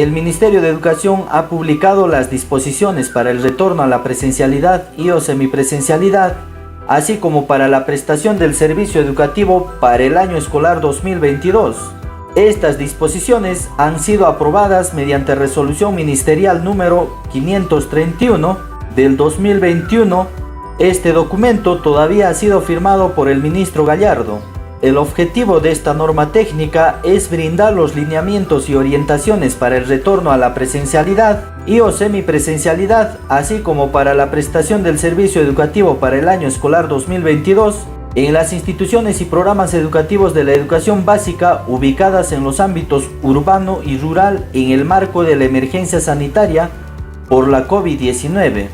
El Ministerio de Educación ha publicado las disposiciones para el retorno a la presencialidad y o semipresencialidad, así como para la prestación del servicio educativo para el año escolar 2022. Estas disposiciones han sido aprobadas mediante resolución ministerial número 531 del 2021. Este documento todavía ha sido firmado por el ministro Gallardo. El objetivo de esta norma técnica es brindar los lineamientos y orientaciones para el retorno a la presencialidad y o semipresencialidad, así como para la prestación del servicio educativo para el año escolar 2022 en las instituciones y programas educativos de la educación básica ubicadas en los ámbitos urbano y rural en el marco de la emergencia sanitaria por la COVID-19.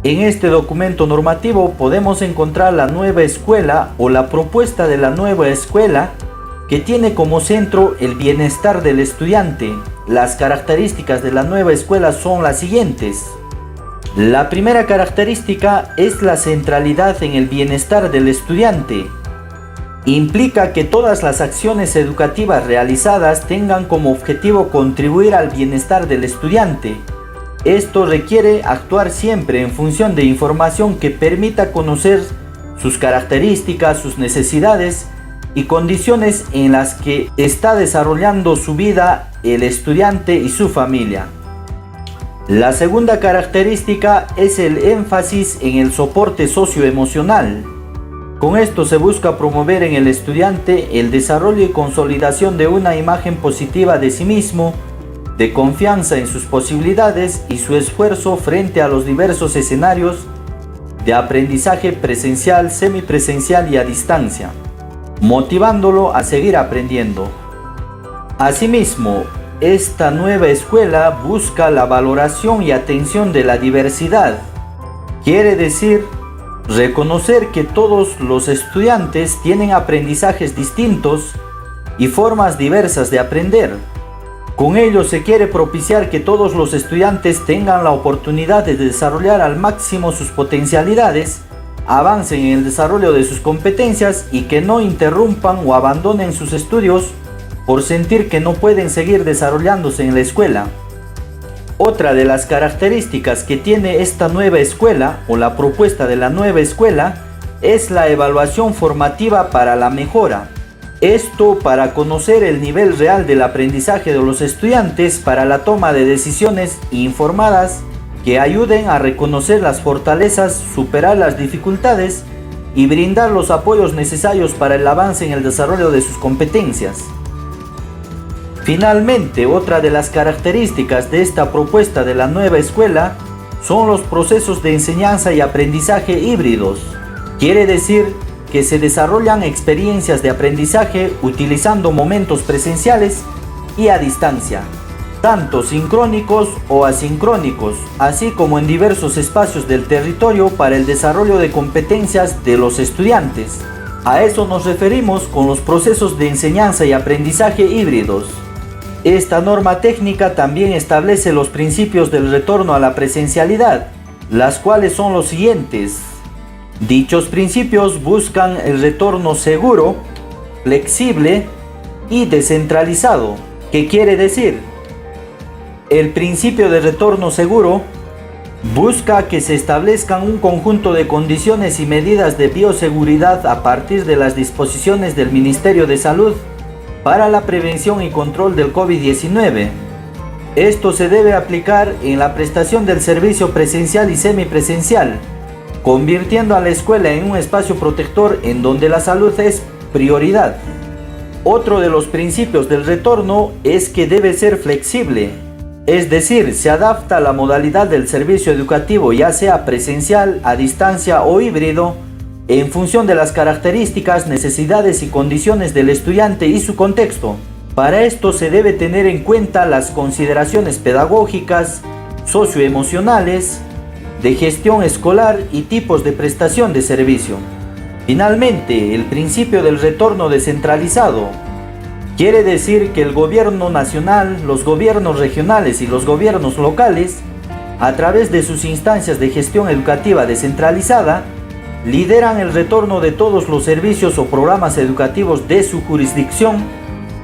En este documento normativo podemos encontrar la nueva escuela o la propuesta de la nueva escuela, que tiene como centro el bienestar del estudiante. Las características de la nueva escuela son las siguientes. La primera característica es la centralidad en el bienestar del estudiante. Implica que todas las acciones educativas realizadas tengan como objetivo contribuir al bienestar del estudiante. Esto requiere actuar siempre en función de información que permita conocer sus características, sus necesidades y condiciones en las que está desarrollando su vida el estudiante y su familia. La segunda característica es el énfasis en el soporte socioemocional. Con esto se busca promover en el estudiante el desarrollo y consolidación de una imagen positiva de sí mismo, de confianza en sus posibilidades y su esfuerzo frente a los diversos escenarios de aprendizaje presencial, semipresencial y a distancia, motivándolo a seguir aprendiendo. Asimismo, esta nueva escuela busca la valoración y atención de la diversidad. Quiere decir, reconocer que todos los estudiantes tienen aprendizajes distintos y formas diversas de aprender. Con ello se quiere propiciar que todos los estudiantes tengan la oportunidad de desarrollar al máximo sus potencialidades, avancen en el desarrollo de sus competencias y que no interrumpan o abandonen sus estudios por sentir que no pueden seguir desarrollándose en la escuela. Otra de las características que tiene esta nueva escuela o la propuesta de la nueva escuela es la evaluación formativa para la mejora. Esto para conocer el nivel real del aprendizaje de los estudiantes para la toma de decisiones informadas que ayuden a reconocer las fortalezas, superar las dificultades y brindar los apoyos necesarios para el avance en el desarrollo de sus competencias. Finalmente, otra de las características de esta propuesta de la nueva escuela son los procesos de enseñanza y aprendizaje híbridos. Quiere decir que se desarrollan experiencias de aprendizaje utilizando momentos presenciales y a distancia, tanto sincrónicos o asincrónicos, así como en diversos espacios del territorio para el desarrollo de competencias de los estudiantes. A eso nos referimos con los procesos de enseñanza y aprendizaje híbridos. Esta norma técnica también establece los principios del retorno a la presencialidad, las cuales son los siguientes. Dichos principios buscan el retorno seguro, flexible y descentralizado. ¿Qué quiere decir? El principio de retorno seguro busca que se establezcan un conjunto de condiciones y medidas de bioseguridad a partir de las disposiciones del Ministerio de Salud para la prevención y control del COVID-19. Esto se debe aplicar en la prestación del servicio presencial y semipresencial, convirtiendo a la escuela en un espacio protector en donde la salud es prioridad. Otro de los principios del retorno es que debe ser flexible, es decir, se adapta a la modalidad del servicio educativo, ya sea presencial, a distancia o híbrido, en función de las características, necesidades y condiciones del estudiante y su contexto. Para esto se debe tener en cuenta las consideraciones pedagógicas, socioemocionales, de gestión escolar y tipos de prestación de servicio. Finalmente, el principio del retorno descentralizado quiere decir que el gobierno nacional, los gobiernos regionales y los gobiernos locales, a través de sus instancias de gestión educativa descentralizada, lideran el retorno de todos los servicios o programas educativos de su jurisdicción,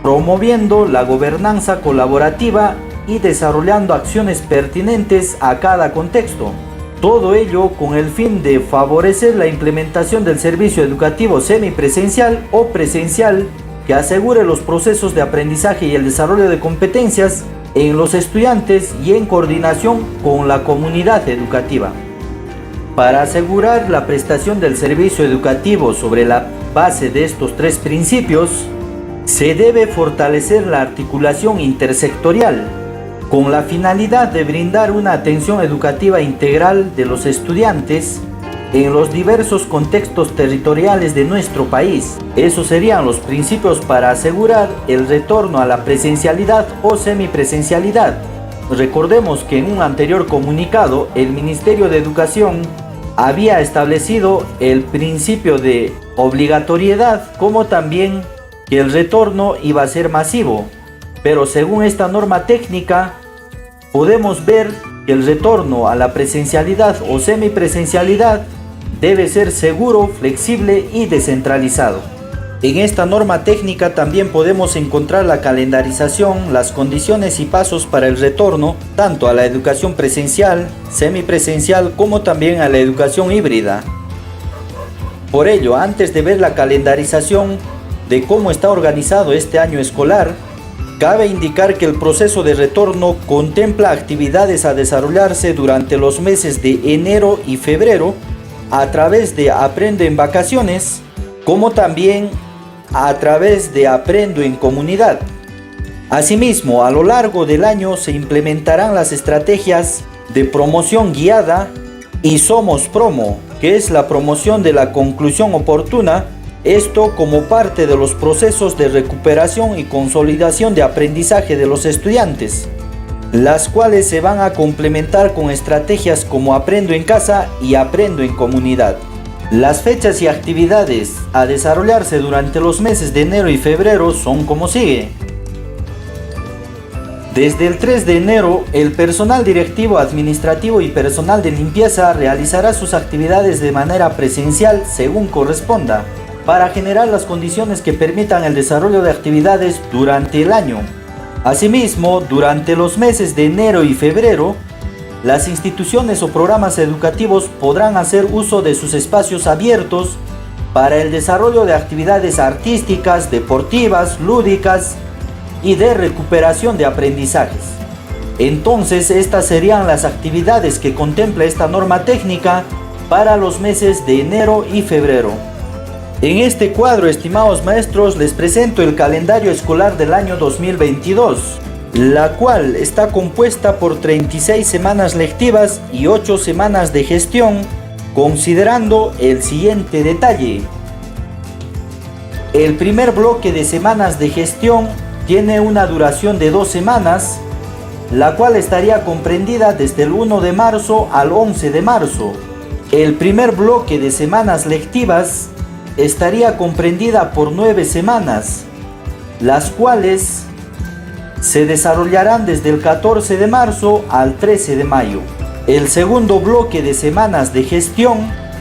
promoviendo la gobernanza colaborativa y desarrollando acciones pertinentes a cada contexto. Todo ello con el fin de favorecer la implementación del servicio educativo semipresencial o presencial que asegure los procesos de aprendizaje y el desarrollo de competencias en los estudiantes y en coordinación con la comunidad educativa. Para asegurar la prestación del servicio educativo sobre la base de estos tres principios, se debe fortalecer la articulación intersectorial con la finalidad de brindar una atención educativa integral de los estudiantes en los diversos contextos territoriales de nuestro país. Esos serían los principios para asegurar el retorno a la presencialidad o semipresencialidad. Recordemos que en un anterior comunicado, el Ministerio de Educación había establecido el principio de obligatoriedad, como también que el retorno iba a ser masivo. Pero según esta norma técnica, podemos ver que el retorno a la presencialidad o semipresencialidad debe ser seguro, flexible y descentralizado. En esta norma técnica también podemos encontrar la calendarización, las condiciones y pasos para el retorno tanto a la educación presencial, semipresencial como también a la educación híbrida. Por ello, antes de ver la calendarización de cómo está organizado este año escolar, cabe indicar que el proceso de retorno contempla actividades a desarrollarse durante los meses de enero y febrero a través de Aprendo en Vacaciones, como también a través de Aprendo en Comunidad. Asimismo, a lo largo del año se implementarán las estrategias de promoción guiada y Somos Promo, que es la promoción de la conclusión oportuna, esto como parte de los procesos de recuperación y consolidación de aprendizaje de los estudiantes, las cuales se van a complementar con estrategias como Aprendo en Casa y Aprendo en Comunidad. Las fechas y actividades a desarrollarse durante los meses de enero y febrero son como sigue. Desde el 3 de enero, el personal directivo, administrativo y personal de limpieza realizará sus actividades de manera presencial según corresponda, para generar las condiciones que permitan el desarrollo de actividades durante el año. Asimismo, durante los meses de enero y febrero, las instituciones o programas educativos podrán hacer uso de sus espacios abiertos para el desarrollo de actividades artísticas, deportivas, lúdicas y de recuperación de aprendizajes. Entonces, estas serían las actividades que contempla esta norma técnica para los meses de enero y febrero. En este cuadro, estimados maestros, les presento el calendario escolar del año 2022, la cual está compuesta por 36 semanas lectivas y 8 semanas de gestión, considerando el siguiente detalle. El primer bloque de semanas de gestión tiene una duración de 2 semanas, la cual estaría comprendida desde el 1 de marzo al 11 de marzo. El primer bloque de semanas lectivas estaría comprendida por 9 semanas, las cuales se desarrollarán desde el 14 de marzo al 13 de mayo. El segundo bloque de semanas de gestión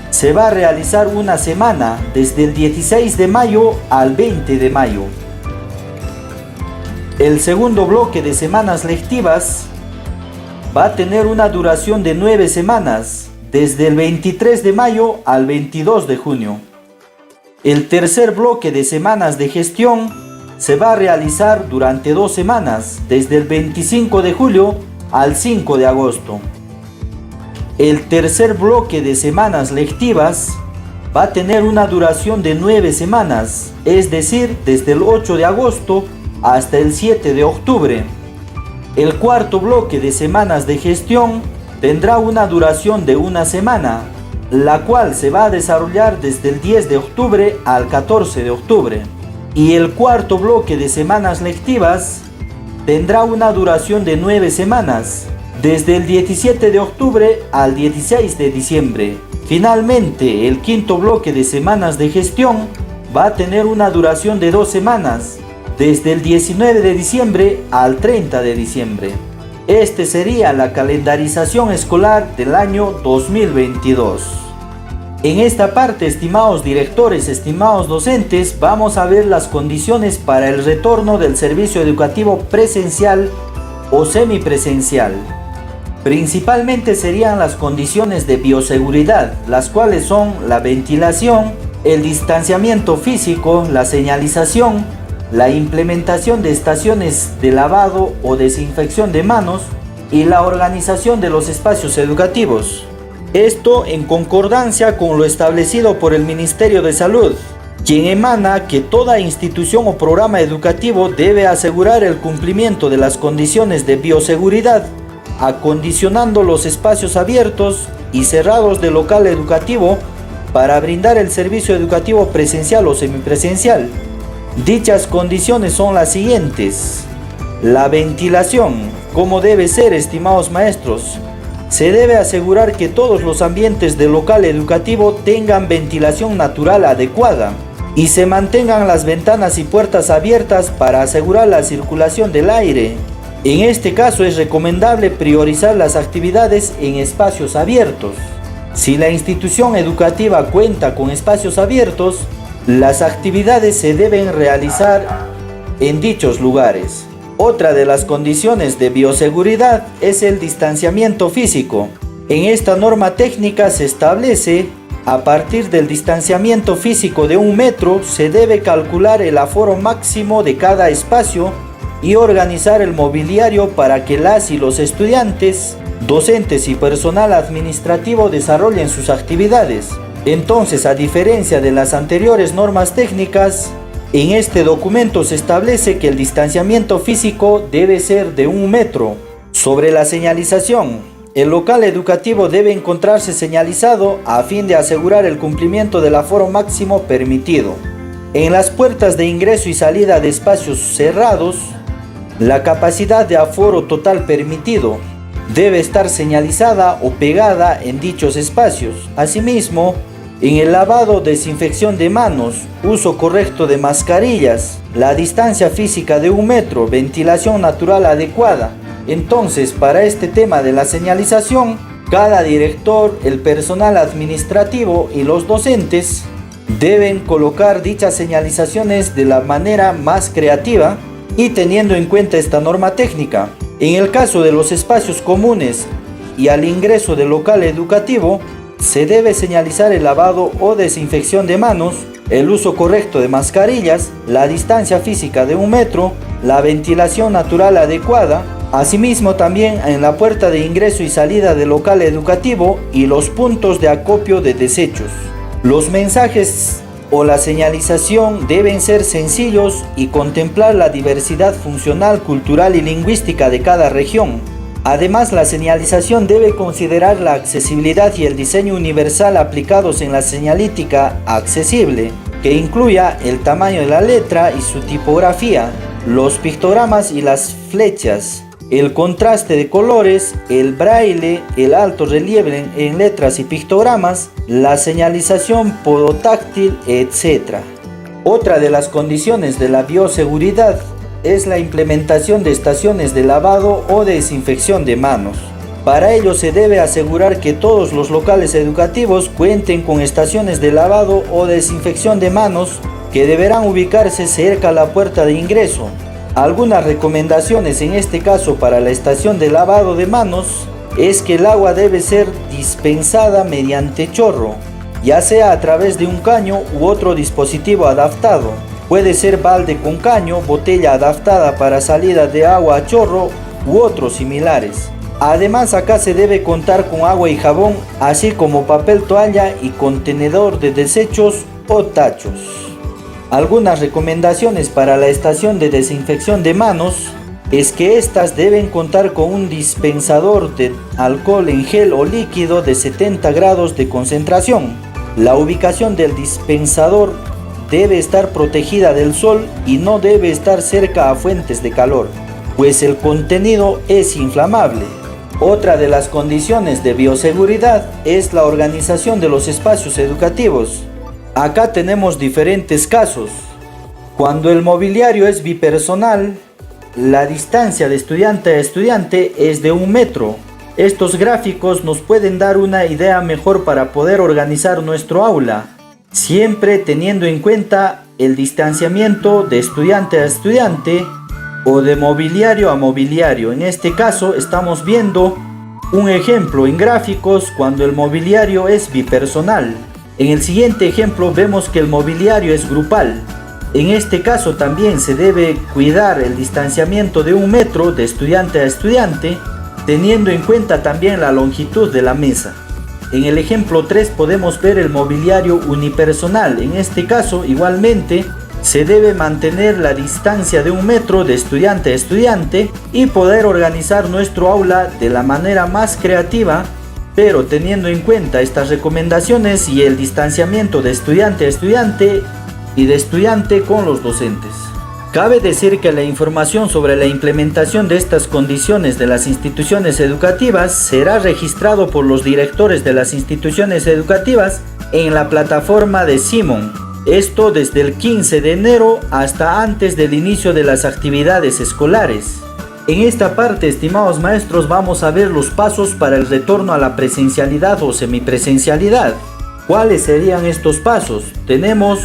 se va a realizar una semana desde el 16 de mayo al 20 de mayo. El segundo bloque de semanas lectivas va a tener una duración de 9 semanas desde el 23 de mayo al 22 de junio. El tercer bloque de semanas de gestión se va a realizar durante 2 semanas, desde el 25 de julio al 5 de agosto. El tercer bloque de semanas lectivas va a tener una duración de 9 semanas, es decir, desde el 8 de agosto hasta el 7 de octubre. El cuarto bloque de semanas de gestión tendrá una duración de 1 semana, la cual se va a desarrollar desde el 10 de octubre al 14 de octubre. Y el cuarto bloque de semanas lectivas tendrá una duración de 9 semanas, desde el 17 de octubre al 16 de diciembre. Finalmente, el quinto bloque de semanas de gestión va a tener una duración de 2 semanas, desde el 19 de diciembre al 30 de diciembre. Este sería la calendarización escolar del año 2022. En esta parte, estimados directores, estimados docentes, vamos a ver las condiciones para el retorno del servicio educativo presencial o semipresencial. Principalmente serían las condiciones de bioseguridad, las cuales son la ventilación, el distanciamiento físico, la señalización, la implementación de estaciones de lavado o desinfección de manos y la organización de los espacios educativos. Esto en concordancia con lo establecido por el Ministerio de Salud, quien emana que toda institución o programa educativo debe asegurar el cumplimiento de las condiciones de bioseguridad, acondicionando los espacios abiertos y cerrados del local educativo para brindar el servicio educativo presencial o semipresencial. Dichas condiciones son las siguientes. La ventilación, ¿cómo debe ser, estimados maestros? Se debe asegurar que todos los ambientes del local educativo tengan ventilación natural adecuada y se mantengan las ventanas y puertas abiertas para asegurar la circulación del aire. En este caso es recomendable priorizar las actividades en espacios abiertos. Si la institución educativa cuenta con espacios abiertos, las actividades se deben realizar en dichos lugares. Otra de las condiciones de bioseguridad es el distanciamiento físico. En esta norma técnica se establece, a partir del distanciamiento físico de 1 metro, se debe calcular el aforo máximo de cada espacio y organizar el mobiliario para que las y los estudiantes, docentes y personal administrativo desarrollen sus actividades. Entonces, a diferencia de las anteriores normas técnicas, en este documento se establece que el distanciamiento físico debe ser de 1 metro. Sobre la señalización, el local educativo debe encontrarse señalizado a fin de asegurar el cumplimiento del aforo máximo permitido. En las puertas de ingreso y salida de espacios cerrados, la capacidad de aforo total permitido debe estar señalizada o pegada en dichos espacios. Asimismo, en el lavado, desinfección de manos, uso correcto de mascarillas, la distancia física de 1 metro, ventilación natural adecuada. Entonces, para este tema de la señalización, cada director, el personal administrativo y los docentes deben colocar dichas señalizaciones de la manera más creativa y teniendo en cuenta esta norma técnica. En el caso de los espacios comunes y al ingreso del local educativo, se debe señalizar el lavado o desinfección de manos, el uso correcto de mascarillas, la distancia física de 1 metro, la ventilación natural adecuada. Asimismo, también en la puerta de ingreso y salida del local educativo y los puntos de acopio de desechos. Los mensajes o la señalización deben ser sencillos y contemplar la diversidad funcional, cultural y lingüística de cada región. Además, la señalización debe considerar la accesibilidad y el diseño universal aplicados en la señalítica accesible, que incluya el tamaño de la letra y su tipografía, los pictogramas y las flechas, el contraste de colores, el braille, el alto relieve en letras y pictogramas, la señalización podotáctil, etc. Otra de las condiciones de la bioseguridad es la implementación de estaciones de lavado o desinfección de manos. Para ello se debe asegurar que todos los locales educativos cuenten con estaciones de lavado o desinfección de manos que deberán ubicarse cerca a la puerta de ingreso. Algunas recomendaciones en este caso para la estación de lavado de manos es que el agua debe ser dispensada mediante chorro, ya sea a través de un caño u otro dispositivo adaptado. Puede ser balde con caño, botella adaptada para salida de agua a chorro u otros similares. Además, acá se debe contar con agua y jabón, así como papel toalla y contenedor de desechos o tachos. Algunas recomendaciones para la estación de desinfección de manos es que estas deben contar con un dispensador de alcohol en gel o líquido de 70 grados de concentración. La ubicación del dispensador debe estar protegida del sol y no debe estar cerca a fuentes de calor, pues el contenido es inflamable. Otra de las condiciones de bioseguridad es la organización de los espacios educativos. Acá tenemos diferentes casos. Cuando el mobiliario es bipersonal, la distancia de estudiante a estudiante es de 1 metro. Estos gráficos nos pueden dar una idea mejor para poder organizar nuestro aula, siempre teniendo en cuenta el distanciamiento de estudiante a estudiante, o de mobiliario a mobiliario. En este caso estamos viendo un ejemplo en gráficos cuando el mobiliario es bipersonal. En el siguiente ejemplo vemos que el mobiliario es grupal. En este caso también se debe cuidar el distanciamiento de 1 metro de estudiante a estudiante, teniendo en cuenta también la longitud de la mesa. En el ejemplo 3 podemos ver el mobiliario unipersonal. En este caso igualmente se debe mantener la distancia de 1 metro de estudiante a estudiante y poder organizar nuestro aula de la manera más creativa, pero teniendo en cuenta estas recomendaciones y el distanciamiento de estudiante a estudiante y de estudiante con los docentes. Cabe decir que la información sobre la implementación de estas condiciones de las instituciones educativas será registrado por los directores de las instituciones educativas en la plataforma de Simon. Esto desde el 15 de enero hasta antes del inicio de las actividades escolares. En esta parte, estimados maestros, vamos a ver los pasos para el retorno a la presencialidad o semipresencialidad. ¿Cuáles serían estos pasos? Tenemos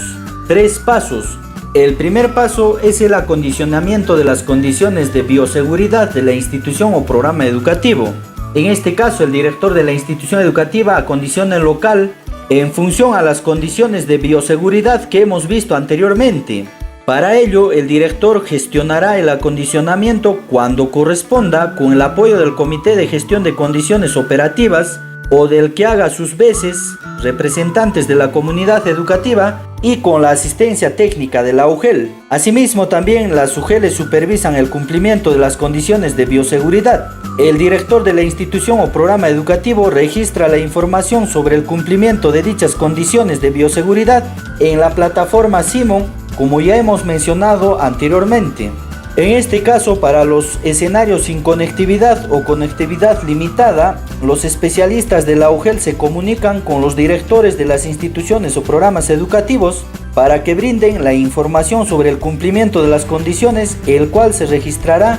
3 pasos. El primer paso es el acondicionamiento de las condiciones de bioseguridad de la institución o programa educativo. En este caso, el director de la institución educativa acondiciona el local en función a las condiciones de bioseguridad que hemos visto anteriormente. Para ello, el director gestionará el acondicionamiento cuando corresponda con el apoyo del Comité de Gestión de Condiciones Operativas o del que haga sus veces representantes de la comunidad educativa y con la asistencia técnica de la UGEL. Asimismo, también las UGELes supervisan el cumplimiento de las condiciones de bioseguridad. El director de la institución o programa educativo registra la información sobre el cumplimiento de dichas condiciones de bioseguridad en la plataforma Simon, como ya hemos mencionado anteriormente. En este caso, para los escenarios sin conectividad o conectividad limitada, los especialistas de la UGEL se comunican con los directores de las instituciones o programas educativos para que brinden la información sobre el cumplimiento de las condiciones, el cual se registrará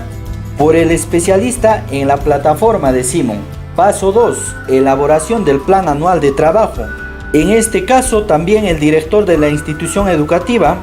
por el especialista en la plataforma de Simon. Paso 2. Elaboración del plan anual de trabajo. En este caso, también el director de la institución educativa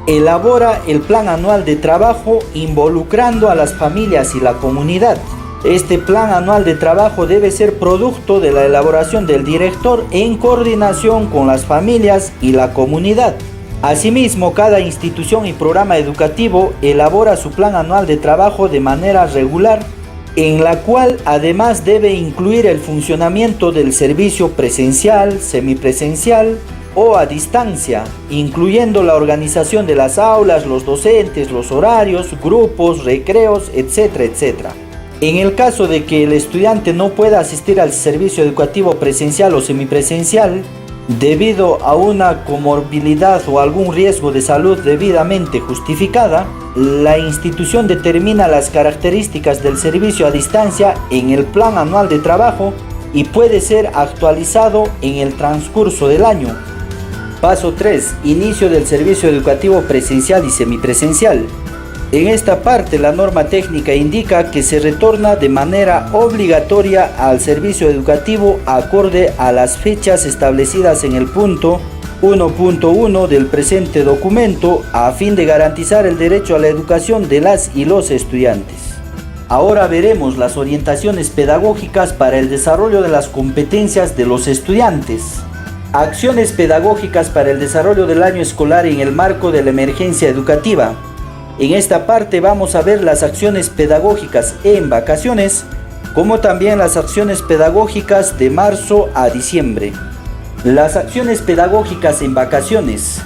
elabora el plan anual de trabajo involucrando a las familias y la comunidad. Este plan anual de trabajo debe ser producto de la elaboración del director en coordinación con las familias y la comunidad. Asimismo, cada institución y programa educativo elabora su plan anual de trabajo de manera regular, en la cual además debe incluir el funcionamiento del servicio presencial, semipresencial o a distancia, incluyendo la organización de las aulas, los docentes, los horarios, grupos, recreos, etcétera, etcétera. En el caso de que el estudiante no pueda asistir al servicio educativo presencial o semipresencial, debido a una comorbilidad o algún riesgo de salud debidamente justificada, la institución determina las características del servicio a distancia en el plan anual de trabajo y puede ser actualizado en el transcurso del año. Paso 3. Inicio del servicio educativo presencial y semipresencial. En esta parte, la norma técnica indica que se retorna de manera obligatoria al servicio educativo acorde a las fechas establecidas en el punto 1.1 del presente documento a fin de garantizar el derecho a la educación de las y los estudiantes. Ahora veremos las orientaciones pedagógicas para el desarrollo de las competencias de los estudiantes. Acciones pedagógicas para el desarrollo del año escolar en el marco de la emergencia educativa. En esta parte vamos a ver las acciones pedagógicas en vacaciones, como también las acciones pedagógicas de marzo a diciembre. Las acciones pedagógicas en vacaciones.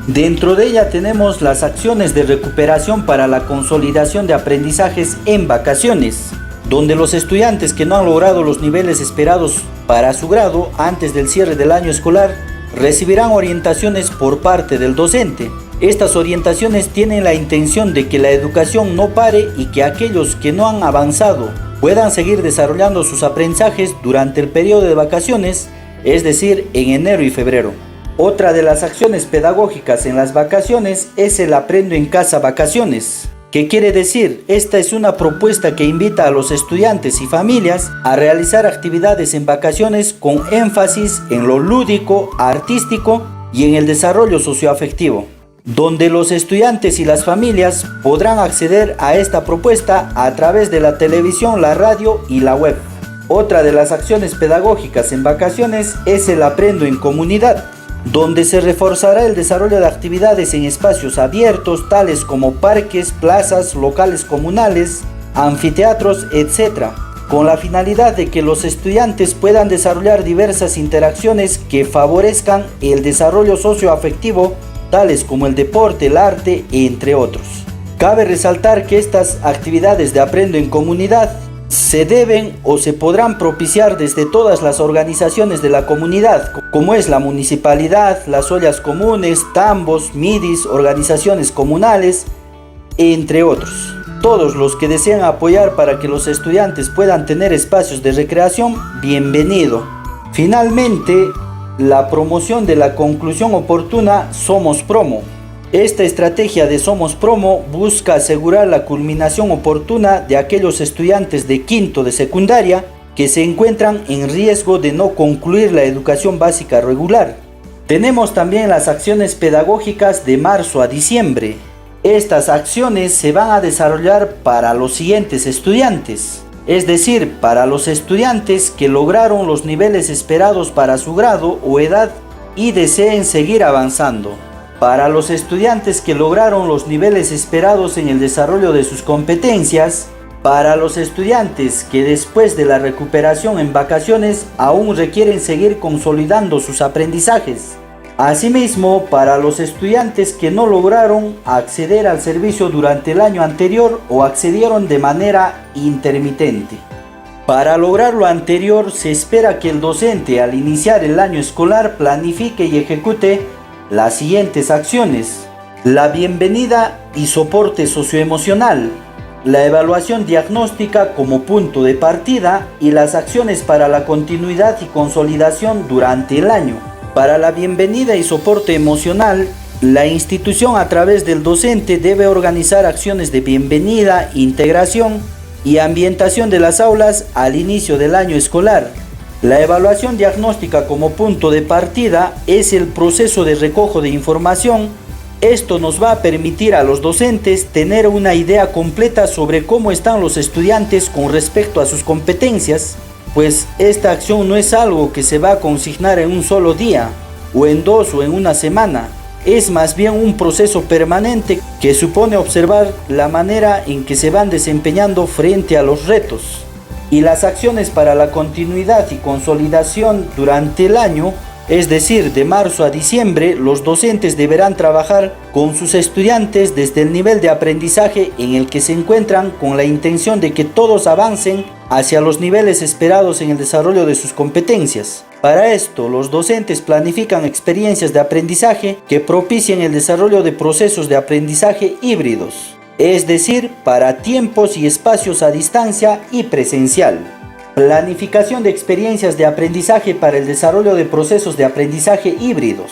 Dentro de ella tenemos las acciones de recuperación para la consolidación de aprendizajes en vacaciones, donde los estudiantes que no han logrado los niveles esperados para su grado antes del cierre del año escolar recibirán orientaciones por parte del docente. Estas orientaciones tienen la intención de que la educación no pare y que aquellos que no han avanzado puedan seguir desarrollando sus aprendizajes durante el periodo de vacaciones, es decir, en enero y febrero. Otra de las acciones pedagógicas en las vacaciones es el Aprendo en Casa Vacaciones. ¿Qué quiere decir? Esta es una propuesta que invita a los estudiantes y familias a realizar actividades en vacaciones con énfasis en lo lúdico, artístico y en el desarrollo socioafectivo. donde los estudiantes y las familias podrán acceder a esta propuesta a través de la televisión, la radio y la web. Otra de las acciones pedagógicas en vacaciones es el Aprendo en Comunidad, donde se reforzará el desarrollo de actividades en espacios abiertos, tales como parques, plazas, locales comunales, anfiteatros, etc., con la finalidad de que los estudiantes puedan desarrollar diversas interacciones que favorezcan el desarrollo socioafectivo, tales como el deporte, el arte, entre otros. Cabe resaltar que estas actividades de Aprendo en Comunidad se deben o se podrán propiciar desde todas las organizaciones de la comunidad, como es la municipalidad, las ollas comunes, tambos, midis, organizaciones comunales, entre otros. Todos los que desean apoyar para que los estudiantes puedan tener espacios de recreación, bienvenido. Finalmente, la promoción de la conclusión oportuna Somos Promo. Esta estrategia de Somos Promo busca asegurar la culminación oportuna de aquellos estudiantes de quinto de secundaria que se encuentran en riesgo de no concluir la educación básica regular. Tenemos también las acciones pedagógicas de marzo a diciembre. Estas acciones se van a desarrollar para los siguientes estudiantes, es decir, para los estudiantes que lograron los niveles esperados para su grado o edad y deseen seguir avanzando. Para los estudiantes que lograron los niveles esperados en el desarrollo de sus competencias, para los estudiantes que después de la recuperación en vacaciones aún requieren seguir consolidando sus aprendizajes. Asimismo, para los estudiantes que no lograron acceder al servicio durante el año anterior o accedieron de manera intermitente. Para lograr lo anterior, se espera que el docente al iniciar el año escolar planifique y ejecute las siguientes acciones: la bienvenida y soporte socioemocional, la evaluación diagnóstica como punto de partida y las acciones para la continuidad y consolidación durante el año. Para la bienvenida y soporte emocional, la institución a través del docente debe organizar acciones de bienvenida, integración y ambientación de las aulas al inicio del año escolar. La evaluación diagnóstica como punto de partida es el proceso de recojo de información. Esto nos va a permitir a los docentes tener una idea completa sobre cómo están los estudiantes con respecto a sus competencias, pues esta acción no es algo que se va a consignar en un solo día, o en 2 o en una semana. Es más bien un proceso permanente que supone observar la manera en que se van desempeñando frente a los retos. Y las acciones para la continuidad y consolidación durante el año, es decir, de marzo a diciembre, los docentes deberán trabajar con sus estudiantes desde el nivel de aprendizaje en el que se encuentran, con la intención de que todos avancen hacia los niveles esperados en el desarrollo de sus competencias. Para esto, los docentes planifican experiencias de aprendizaje que propicien el desarrollo de procesos de aprendizaje híbridos, es decir, para tiempos y espacios a distancia y presencial. Planificación de experiencias de aprendizaje para el desarrollo de procesos de aprendizaje híbridos.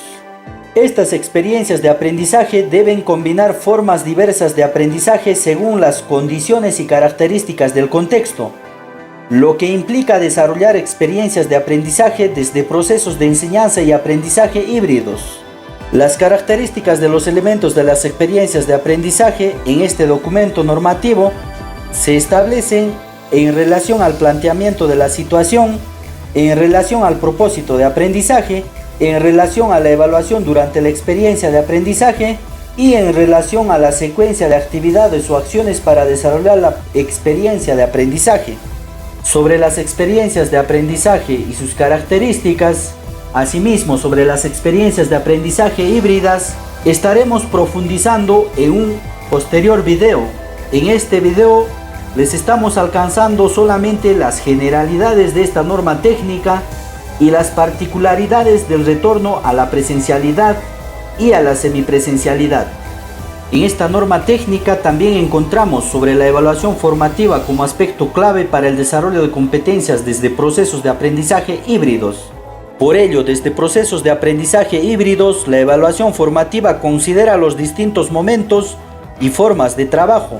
Estas experiencias de aprendizaje deben combinar formas diversas de aprendizaje según las condiciones y características del contexto, lo que implica desarrollar experiencias de aprendizaje desde procesos de enseñanza y aprendizaje híbridos. Las características de los elementos de las experiencias de aprendizaje en este documento normativo se establecen en relación al planteamiento de la situación, en relación al propósito de aprendizaje, en relación a la evaluación durante la experiencia de aprendizaje y en relación a la secuencia de actividades o acciones para desarrollar la experiencia de aprendizaje. Sobre las experiencias de aprendizaje y sus características, asimismo sobre las experiencias de aprendizaje híbridas, estaremos profundizando en un posterior video. En este video les estamos alcanzando solamente las generalidades de esta norma técnica y las particularidades del retorno a la presencialidad y a la semipresencialidad. En esta norma técnica también encontramos sobre la evaluación formativa como aspecto clave para el desarrollo de competencias desde procesos de aprendizaje híbridos. Por ello, desde procesos de aprendizaje híbridos, la evaluación formativa considera los distintos momentos y formas de trabajo.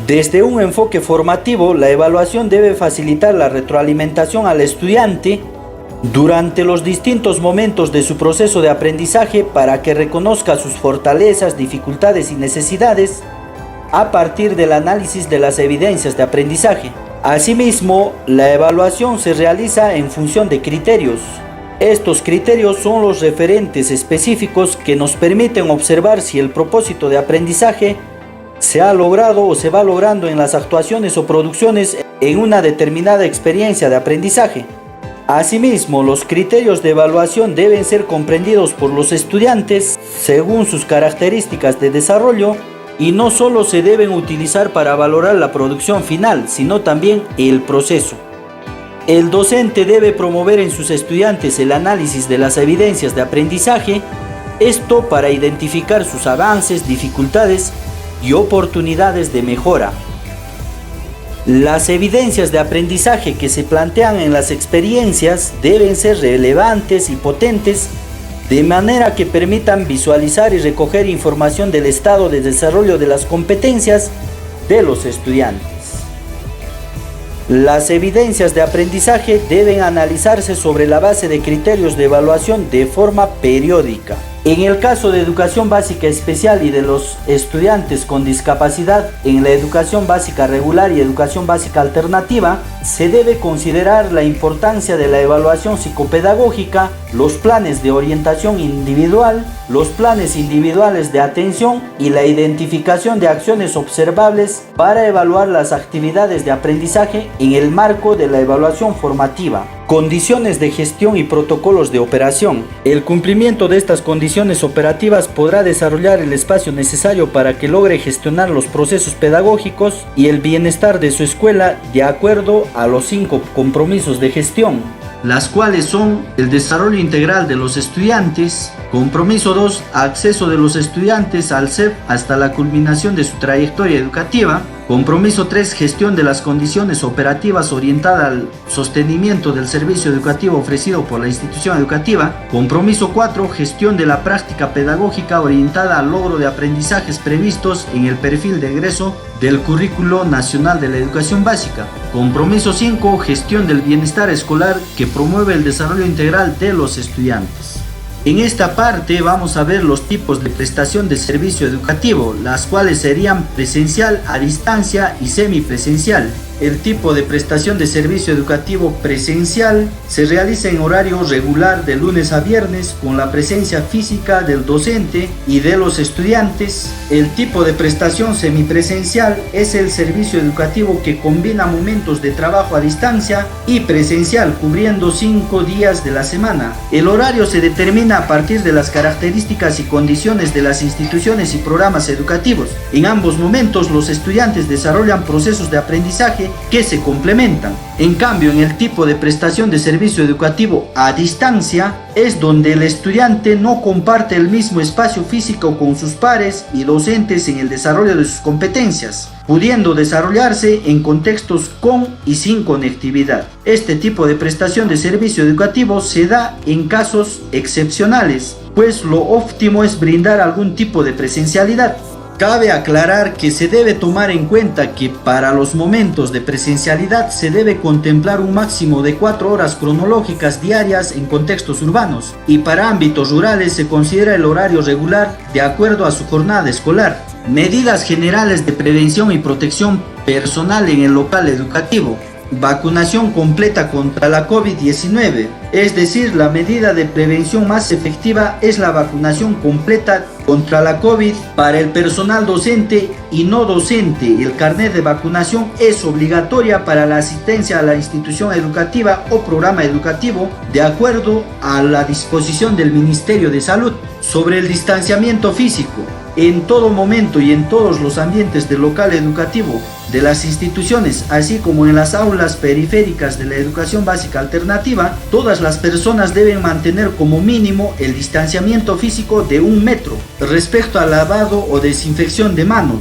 Desde un enfoque formativo, la evaluación debe facilitar la retroalimentación al estudiante, durante los distintos momentos de su proceso de aprendizaje para que reconozca sus fortalezas, dificultades y necesidades a partir del análisis de las evidencias de aprendizaje. Asimismo, la evaluación se realiza en función de criterios. Estos criterios son los referentes específicos que nos permiten observar si el propósito de aprendizaje se ha logrado o se va logrando en las actuaciones o producciones en una determinada experiencia de aprendizaje. Asimismo, los criterios de evaluación deben ser comprendidos por los estudiantes según sus características de desarrollo y no solo se deben utilizar para valorar la producción final, sino también el proceso. El docente debe promover en sus estudiantes el análisis de las evidencias de aprendizaje, esto para identificar sus avances, dificultades y oportunidades de mejora. Las evidencias de aprendizaje que se plantean en las experiencias deben ser relevantes y potentes, de manera que permitan visualizar y recoger información del estado de desarrollo de las competencias de los estudiantes. Las evidencias de aprendizaje deben analizarse sobre la base de criterios de evaluación de forma periódica. En el caso de educación básica especial y de los estudiantes con discapacidad, en la educación básica regular y educación básica alternativa, se debe considerar la importancia de la evaluación psicopedagógica, los planes de orientación individual, los planes individuales de atención y la identificación de acciones observables para evaluar las actividades de aprendizaje en el marco de la evaluación formativa. Condiciones de gestión y protocolos de operación. El cumplimiento de estas condiciones operativas podrá desarrollar el espacio necesario para que logre gestionar los procesos pedagógicos y el bienestar de su escuela de acuerdo a los 5 compromisos de gestión, las cuales son el desarrollo integral de los estudiantes, compromiso 2, acceso de los estudiantes al CEP hasta la culminación de su trayectoria educativa, compromiso 3, gestión de las condiciones operativas orientada al sostenimiento del servicio educativo ofrecido por la institución educativa, compromiso 4, gestión de la práctica pedagógica orientada al logro de aprendizajes previstos en el perfil de egreso del Currículo Nacional de la Educación Básica, compromiso 5, gestión del bienestar escolar que promueve el desarrollo integral de los estudiantes. En esta parte vamos a ver los tipos de prestación de servicio educativo, las cuales serían presencial, a distancia y semipresencial. El tipo de prestación de servicio educativo presencial se realiza en horario regular de lunes a viernes con la presencia física del docente y de los estudiantes. El tipo de prestación semipresencial es el servicio educativo que combina momentos de trabajo a distancia y presencial cubriendo 5 días de la semana. El horario se determina a partir de las características y condiciones de las instituciones y programas educativos. En ambos momentos los estudiantes desarrollan procesos de aprendizaje que se complementan. En cambio, en el tipo de prestación de servicio educativo a distancia es donde el estudiante no comparte el mismo espacio físico con sus pares y docentes en el desarrollo de sus competencias, pudiendo desarrollarse en contextos con y sin conectividad. Este tipo de prestación de servicio educativo se da en casos excepcionales, pues lo óptimo es brindar algún tipo de presencialidad. Cabe aclarar que se debe tomar en cuenta que para los momentos de presencialidad se debe contemplar un máximo de 4 horas cronológicas diarias en contextos urbanos y para ámbitos rurales se considera el horario regular de acuerdo a su jornada escolar. Medidas generales de prevención y protección personal en el local educativo. Vacunación completa contra la COVID-19, es decir, la medida de prevención más efectiva es la vacunación completa contra la COVID para el personal docente y no docente. El carnet de vacunación es obligatoria para la asistencia a la institución educativa o programa educativo de acuerdo a la disposición del Ministerio de Salud. Sobre el distanciamiento físico, en todo momento y en todos los ambientes del local educativo de las instituciones, así como en las aulas periféricas de la educación básica alternativa, todas las personas deben mantener como mínimo el distanciamiento físico de 1 metro. Respecto al lavado o desinfección de manos,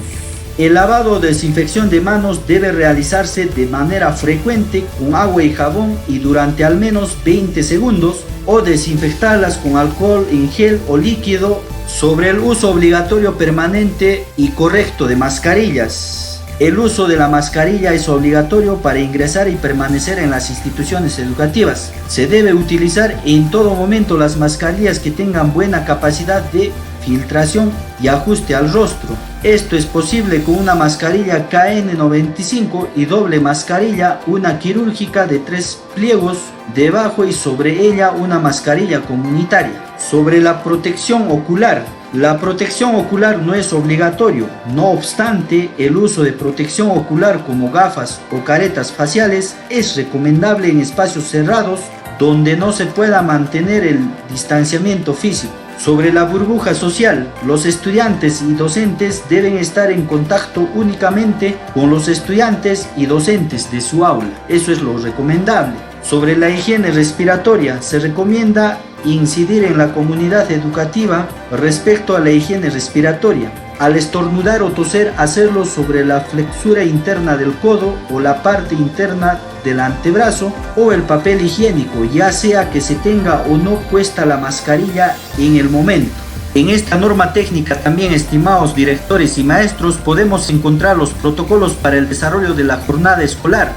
el lavado o desinfección de manos debe realizarse de manera frecuente con agua y jabón y durante al menos 20 segundos o desinfectarlas con alcohol en gel o líquido. Sobre el uso obligatorio permanente y correcto de mascarillas. El uso de la mascarilla es obligatorio para ingresar y permanecer en las instituciones educativas. Se debe utilizar en todo momento las mascarillas que tengan buena capacidad de filtración y ajuste al rostro. Esto es posible con una mascarilla KN95 y doble mascarilla, una quirúrgica de 3 pliegos, debajo y sobre ella una mascarilla comunitaria. Sobre la protección ocular. La protección ocular no es obligatorio, no obstante, el uso de protección ocular como gafas o caretas faciales es recomendable en espacios cerrados donde no se pueda mantener el distanciamiento físico. Sobre la burbuja social, los estudiantes y docentes deben estar en contacto únicamente con los estudiantes y docentes de su aula. Eso es lo recomendable. Sobre la higiene respiratoria, se recomienda incidir en la comunidad educativa respecto a la higiene respiratoria. Al estornudar o toser, hacerlo sobre la flexura interna del codo o la parte interna del antebrazo o el papel higiénico, ya sea que se tenga o no puesta la mascarilla en el momento. En esta norma técnica también, estimados directores y maestros, podemos encontrar los protocolos para el desarrollo de la jornada escolar,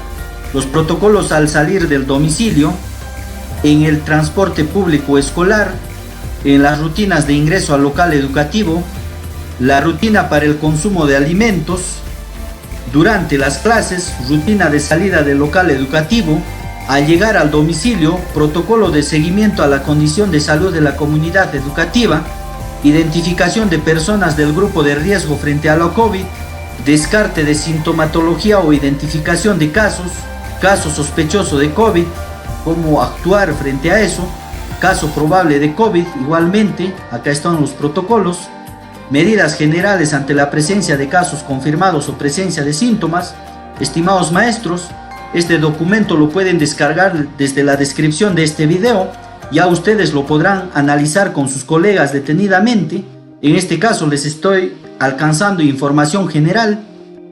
los protocolos al salir del domicilio, en el transporte público escolar, en las rutinas de ingreso al local educativo, la rutina para el consumo de alimentos, durante las clases, rutina de salida del local educativo, al llegar al domicilio, protocolo de seguimiento a la condición de salud de la comunidad educativa, identificación de personas del grupo de riesgo frente a la COVID, descarte de sintomatología o identificación de caso sospechoso de COVID, cómo actuar frente a eso, caso probable de COVID, igualmente, acá están los protocolos, medidas generales ante la presencia de casos confirmados o presencia de síntomas. Estimados maestros, este documento lo pueden descargar desde la descripción de este video, ya ustedes lo podrán analizar con sus colegas detenidamente. En este caso les estoy alcanzando información general.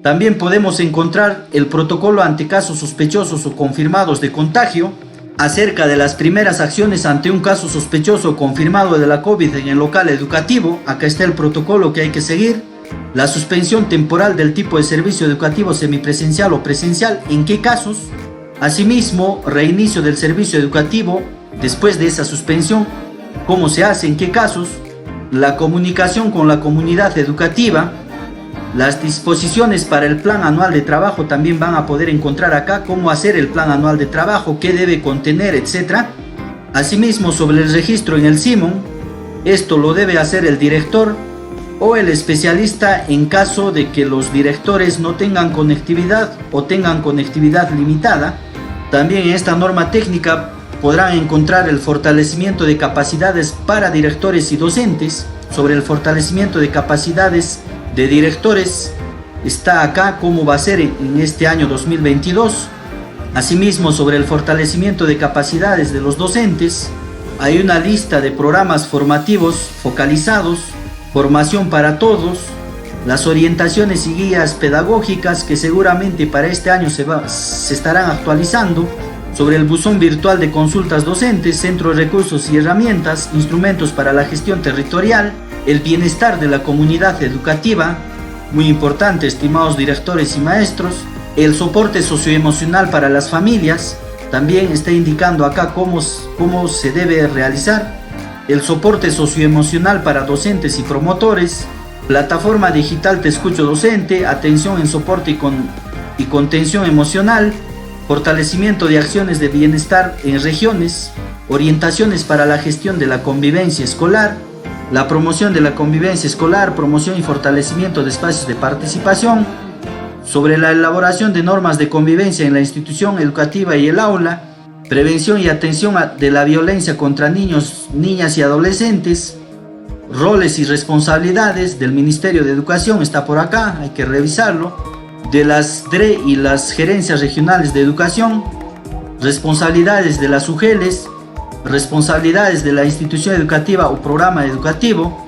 También podemos encontrar el protocolo ante casos sospechosos o confirmados de contagio, acerca de las primeras acciones ante un caso sospechoso o confirmado de la COVID en el local educativo. Acá está el protocolo que hay que seguir. La suspensión temporal del tipo de servicio educativo semipresencial o presencial, ¿en qué casos? Asimismo, reinicio del servicio educativo después de esa suspensión, ¿cómo se hace? ¿En qué casos? La comunicación con la comunidad educativa. Las disposiciones para el plan anual de trabajo también van a poder encontrar acá, cómo hacer el plan anual de trabajo, qué debe contener, etc. Asimismo, sobre el registro en el SIMON, esto lo debe hacer el director o el especialista en caso de que los directores no tengan conectividad o tengan conectividad limitada. También en esta norma técnica podrán encontrar el fortalecimiento de capacidades para directores y docentes. Sobre el fortalecimiento de capacidades de directores, está acá cómo va a ser en este año 2022. Asimismo, sobre el fortalecimiento de capacidades de los docentes, hay una lista de programas formativos focalizados, formación para todos, las orientaciones y guías pedagógicas que seguramente para este año se estarán actualizando, sobre el buzón virtual de consultas docentes, centro de recursos y herramientas, instrumentos para la gestión territorial, el bienestar de la comunidad educativa, muy importante, estimados directores y maestros, el soporte socioemocional para las familias, también está indicando acá cómo se debe realizar, el soporte socioemocional para docentes y promotores, plataforma digital Te Escucho Docente, atención en soporte y contención emocional, fortalecimiento de acciones de bienestar en regiones, orientaciones para la gestión de la convivencia escolar, la promoción de la convivencia escolar, promoción y fortalecimiento de espacios de participación, sobre la elaboración de normas de convivencia en la institución educativa y el aula, prevención y atención de la violencia contra niños, niñas y adolescentes, roles y responsabilidades del Ministerio de Educación, está por acá, hay que revisarlo, de las DRE y las gerencias regionales de educación, responsabilidades de las UGELES, responsabilidades de la institución educativa o programa educativo,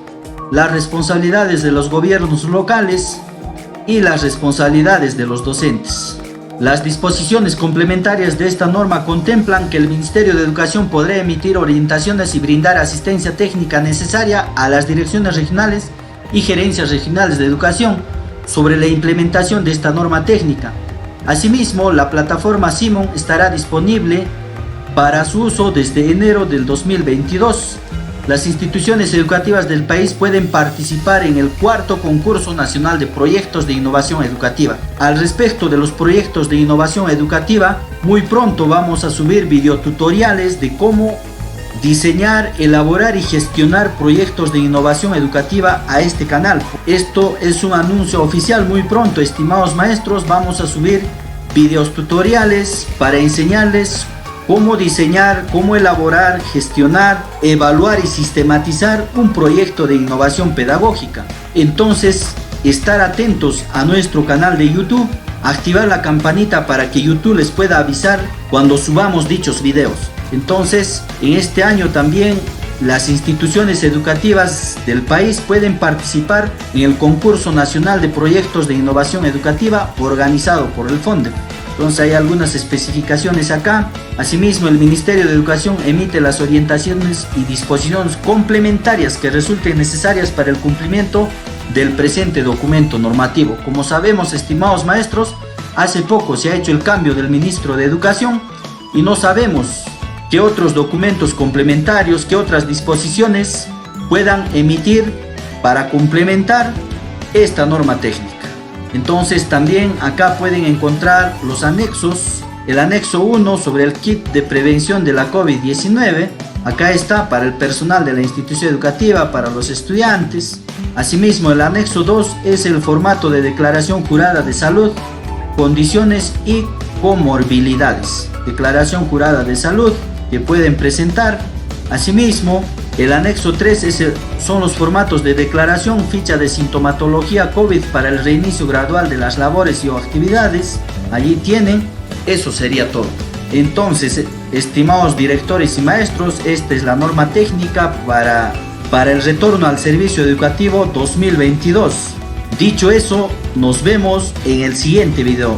las responsabilidades de los gobiernos locales y las responsabilidades de los docentes. Las disposiciones complementarias de esta norma contemplan que el Ministerio de Educación podrá emitir orientaciones y brindar asistencia técnica necesaria a las direcciones regionales y gerencias regionales de educación, sobre la implementación de esta norma técnica. Asimismo, la plataforma Simon estará disponible para su uso desde enero del 2022. Las instituciones educativas del país pueden participar en el cuarto concurso nacional de proyectos de innovación educativa. Al respecto de los proyectos de innovación educativa, muy pronto vamos a subir videotutoriales de cómo diseñar, elaborar y gestionar proyectos de innovación educativa a este canal. Esto es un anuncio oficial. Muy pronto, estimados maestros, vamos a subir videos tutoriales para enseñarles cómo diseñar, cómo elaborar, gestionar, evaluar y sistematizar un proyecto de innovación pedagógica. Entonces, estar atentos a nuestro canal de YouTube, activar la campanita para que YouTube les pueda avisar cuando subamos dichos videos. Entonces, en este año también las instituciones educativas del país pueden participar en el concurso nacional de proyectos de innovación educativa organizado por el FONDE. Entonces hay algunas especificaciones acá. Asimismo, el Ministerio de Educación emite las orientaciones y disposiciones complementarias que resulten necesarias para el cumplimiento del presente documento normativo. Como sabemos, estimados maestros, hace poco se ha hecho el cambio del ministro de Educación y no sabemos qué otros documentos complementarios, qué otras disposiciones puedan emitir para complementar esta norma técnica. Entonces también acá pueden encontrar los anexos, el anexo 1 sobre el kit de prevención de la COVID-19, acá está para el personal de la institución educativa, para los estudiantes. Asimismo, el anexo 2 es el formato de declaración jurada de salud, condiciones y comorbilidades. Declaración jurada de salud que pueden presentar. Asimismo, el anexo 3 son los formatos de declaración, ficha de sintomatología COVID para el reinicio gradual de las labores y actividades. Allí tienen, eso sería todo. Entonces, estimados directores y maestros, esta es la norma técnica para el retorno al servicio educativo 2022. Dicho eso, nos vemos en el siguiente video.